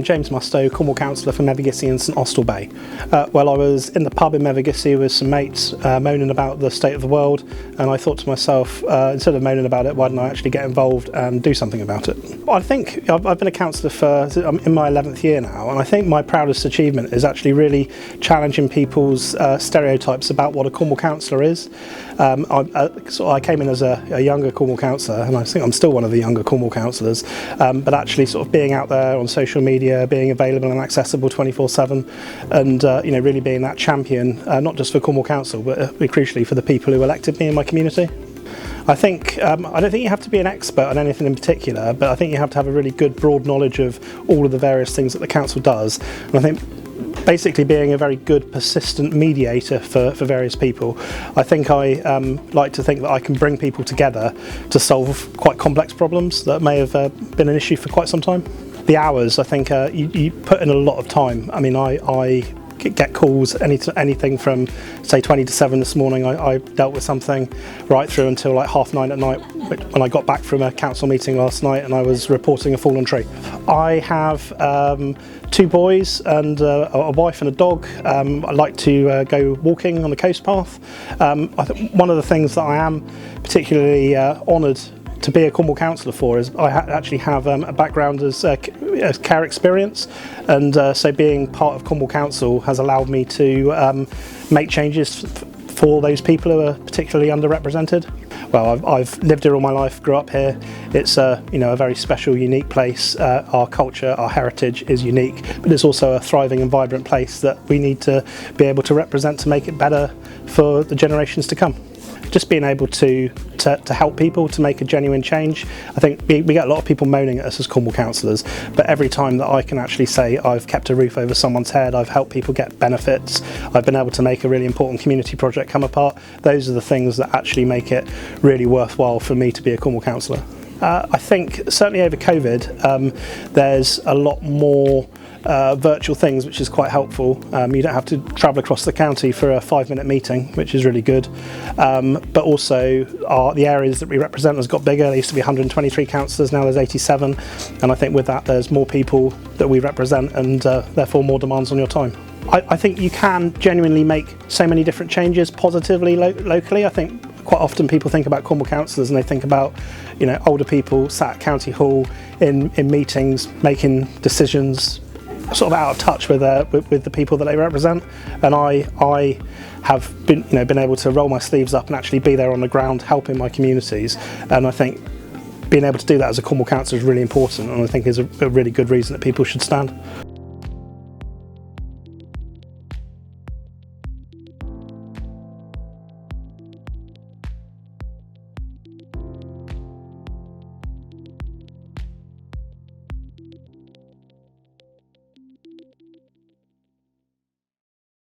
James Mustoe, Cornwall Councillor for Mevagissey and St Austell Bay. Well, I was in the pub in Mevagissey with some mates moaning about the state of the world, and I thought to myself, instead of moaning about it, why didn't I actually get involved and do something about it? I think I've been a councillor I'm in my 11th year now, and I think my proudest achievement is actually really challenging people's stereotypes about what a Cornwall councillor is. I came in as a younger Cornwall councillor, and I think I'm still one of the younger Cornwall councillors, but actually sort of being out there on social media, being available and accessible 24/7, and really being that champion, not just for Cornwall Council, but crucially for the people who elected me in my community. I think I don't think you have to be an expert on anything in particular, but I think you have to have a really good broad knowledge of all of the various things that the council does. And I think basically being a very good persistent mediator for various people. I think I like to think that I can bring people together to solve quite complex problems that may have been an issue for quite some time. The hours, I think you put in a lot of time. I mean, I get calls anything from say 20 to 7 this morning. I dealt with something right through until like 9:30 at night when I got back from a council meeting last night and I was reporting a fallen tree. I have 2 boys and a wife and a dog. I like to go walking on the coast path. I think one of the things that I am particularly honoured to be a Cornwall councillor for is I actually have a background as care experience, and so being part of Cornwall Council has allowed me to make changes for those people who are particularly underrepresented. Well, I've lived here all my life, grew up here. It's a very special, unique place. Our culture, our heritage is unique, but it's also a thriving and vibrant place that we need to be able to represent to make it better for the generations to come. Just being able to help people, to make a genuine change. I think we get a lot of people moaning at us as Cornwall councillors, but every time that I can actually say I've kept a roof over someone's head, I've helped people get benefits, I've been able to make a really important community project come apart, those are the things that actually make it really worthwhile for me to be a Cornwall councillor. I think certainly over COVID there's a lot more virtual things, which is quite helpful. You don't have to travel across the county for a 5-minute meeting, which is really good. But also the areas that we represent has got bigger. There used to be 123 councillors, now there's 87. And I think with that there's more people that we represent and therefore more demands on your time. I think you can genuinely make so many different changes positively locally. I think quite often people think about Cornwall councillors and they think about older people sat at County Hall in meetings making decisions sort of out of touch with the people that they represent, and I have been able to roll my sleeves up and actually be there on the ground helping my communities, and I think being able to do that as a Cornwall councillor is really important, and I think is a really good reason that people should stand.